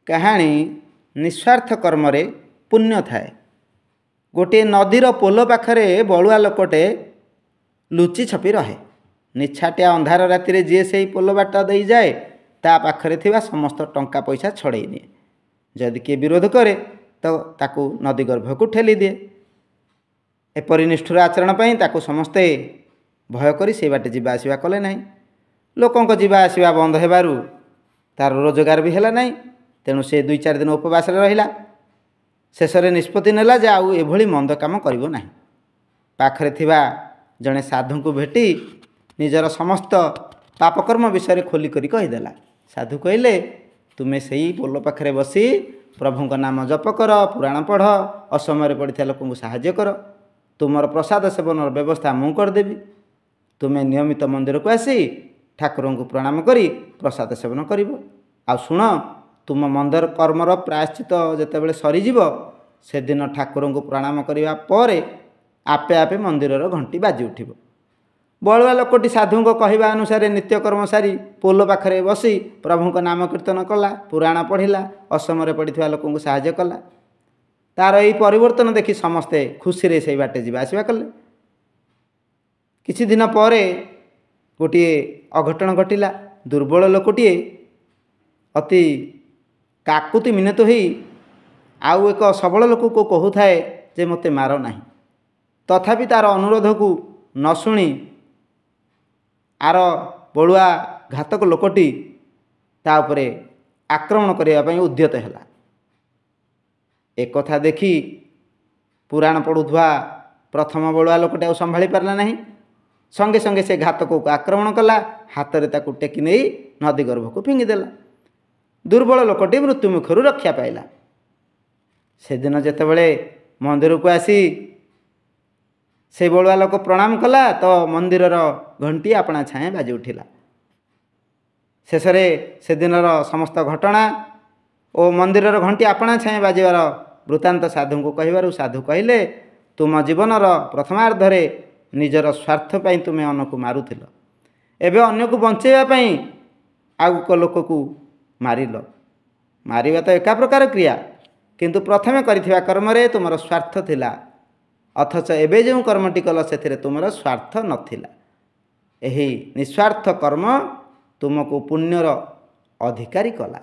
କାହାଣୀ ନିସ୍ୱାର୍ଥ କର୍ମରେ ପୁଣ୍ୟ ଥାଏ। ଗୋଟିଏ ନଦୀର ପୋଲ ପାଖରେ ବଳୁଆ ଲୋକଟେ ଲୁଚି ଛପି ରହେ। ନିଛାଟିଆ ଅନ୍ଧାର ରାତିରେ ଯିଏ ସେହି ପୋଲ ବାଟ ଦେଇ ଯାଏ ତା ପାଖରେ ଥିବା ସମସ୍ତ ଟଙ୍କା ପଇସା ଛଡ଼େଇ ନିଏ। ଯଦି କିଏ ବିରୋଧ କରେ ତ ତାକୁ ନଦୀ ଗର୍ଭକୁ ଠେଲି ଦିଏ। ଏପରି ନିଷ୍ଠୁର ଆଚରଣ ପାଇଁ ତାକୁ ସମସ୍ତେ ଭୟ କରି ସେ ବାଟେ ଯିବା ଆସିବା କଲେ ନାହିଁ। ଲୋକଙ୍କ ଯିବା ଆସିବା ବନ୍ଦ ହେବାରୁ ତାର ରୋଜଗାର ବି ହେଲା ନାହିଁ। ତେଣୁ ସେ 2-4 ଦିନ ଉପବାସରେ ରହିଲା। ଶେଷରେ ନିଷ୍ପତ୍ତି ନେଲା ଯେ ଆଉ ଏଭଳି ମନ୍ଦ କାମ କରିବ ନାହିଁ। ପାଖରେ ଥିବା ଜଣେ ସାଧୁଙ୍କୁ ଭେଟି ନିଜର ସମସ୍ତ ପାପକର୍ମ ବିଷୟରେ ଖୋଲି କରି କହିଦେଲା। ସାଧୁ କହିଲେ, ତୁମେ ସେଇ ପୋଲ ପାଖରେ ବସି ପ୍ରଭୁଙ୍କ ନାମ ଜପ କର, ପୁରାଣ ପଢ଼, ଅସମୟରେ ପଡ଼ିଥିବା ଲୋକଙ୍କୁ ସାହାଯ୍ୟ କର। ତୁମର ପ୍ରସାଦ ସେବନର ବ୍ୟବସ୍ଥା ମୁଁ କରିଦେବି। ତୁମେ ନିୟମିତ ମନ୍ଦିରକୁ ଆସି ଠାକୁରଙ୍କୁ ପ୍ରଣାମ କରି ପ୍ରସାଦ ସେବନ କରିବ। ଆଉ ଶୁଣ, ତୁମ ମନ୍ଦିର କର୍ମର ପ୍ରାୟଶ୍ଚିତ ଯେତେବେଳେ ସରିଯିବ ସେଦିନ ଠାକୁରଙ୍କୁ ପ୍ରଣାମ କରିବା ପରେ ଆପେ ଆପେ ମନ୍ଦିରର ଘଣ୍ଟି ବାଜି ଉଠିବ। ବଳୁଆ ଲୋକଟି ସାଧୁଙ୍କ କହିବା ଅନୁସାରେ ନିତ୍ୟକର୍ମ ସାରି ପୋଲ ପାଖରେ ବସି ପ୍ରଭୁଙ୍କ ନାମ କୀର୍ତ୍ତନ କଲା, ପୁରାଣ ପଢ଼ିଲା, ଅସମୟରେ ପଡ଼ିଥିବା ଲୋକଙ୍କୁ ସାହାଯ୍ୟ କଲା। ତାର ଏହି ପରିବର୍ତ୍ତନ ଦେଖି ସମସ୍ତେ ଖୁସିରେ ସେହି ବାଟେ ଯିବା ଆସିବା କଲେ। କିଛି ଦିନ ପରେ ଗୋଟିଏ ଅଘଟଣ ଘଟିଲା। ଦୁର୍ବଳ ଲୋକଟିଏ ଅତି କାକୁତି ମିନତ ହୋଇ ଆଉ ଏକ ସବଳ ଲୋକକୁ କହୁଥାଏ ଯେ ମୋତେ ମାର ନାହିଁ। ତଥାପି ତାର ଅନୁରୋଧକୁ ନ ଶୁଣି ଆର ବଳୁଆ ଘାତକ ଲୋକଟି ତା ଉପରେ ଆକ୍ରମଣ କରିବା ପାଇଁ ଉଦ୍ୟତ ହେଲା। ଏକଥା ଦେଖି ପୁରାଣ ପଢ଼ୁଥିବା ପ୍ରଥମ ବଳୁଆ ଲୋକଟି ଆଉ ସମ୍ଭାଳି ପାରିଲା ନାହିଁ। ସଙ୍ଗେ ସଙ୍ଗେ ସେ ଘାତକକୁ ଆକ୍ରମଣ କଲା, ହାତରେ ତାକୁ ଟେକି ନେଇ ନଦୀ ଗର୍ଭକୁ ଫିଙ୍ଗିଦେଲା। ଦୁର୍ବଳ ଲୋକଟି ମୃତ୍ୟୁ ମୁଖରୁ ରକ୍ଷା ପାଇଲା। ସେଦିନ ଯେତେବେଳେ ମନ୍ଦିରକୁ ଆସି ସେ ବଳୁଆ ଲୋକ ପ୍ରଣାମ କଲା ତ ମନ୍ଦିରର ଘଣ୍ଟି ଆପଣା ଛାଏଁ ବାଜି ଉଠିଲା। ଶେଷରେ ସେଦିନର ସମସ୍ତ ଘଟଣା ଓ ମନ୍ଦିରର ଘଣ୍ଟି ଆପଣା ଛାଏଁ ବାଜିବାର ବୃତ୍ତାନ୍ତ ସାଧୁଙ୍କୁ କହିବାରୁ ସାଧୁ କହିଲେ, ତୁମ ଜୀବନର ପ୍ରଥମାର୍ଦ୍ଧରେ ନିଜର ସ୍ୱାର୍ଥ ପାଇଁ ତୁମେ ଅନ୍ୟକୁ ମାରୁଥିଲ, ଏବେ ଅନ୍ୟକୁ ବଞ୍ଚେଇବା ପାଇଁ ଆଉ ଏକ ଲୋକକୁ ମାରିଲ। ମାରିବା ତ ଏକା ପ୍ରକାର କ୍ରିୟା, କିନ୍ତୁ ପ୍ରଥମେ କରିଥିବା କର୍ମରେ ତୁମର ସ୍ୱାର୍ଥ ଥିଲା, ଅଥଚ ଏବେ ଯେଉଁ କର୍ମଟି କଲ ସେଥିରେ ତୁମର ସ୍ୱାର୍ଥ ନଥିଲା। ଏହି ନିସ୍ୱାର୍ଥ କର୍ମ ତୁମକୁ ପୁଣ୍ୟର ଅଧିକାରୀ କଲା।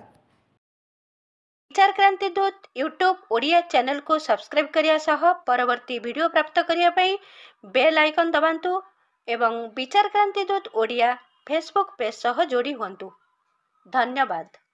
विचार क्रांति दूत यूट्यूब ओडिया चैनल को सब्सक्राइब करिया सह परवर्ती वीडियो प्राप्त करिया पई बेल आइकन दबांतु एवं विचार क्रांति दूत ओडिया फेसबुक पेज सह जोड़ी हुंतु। धन्यवाद।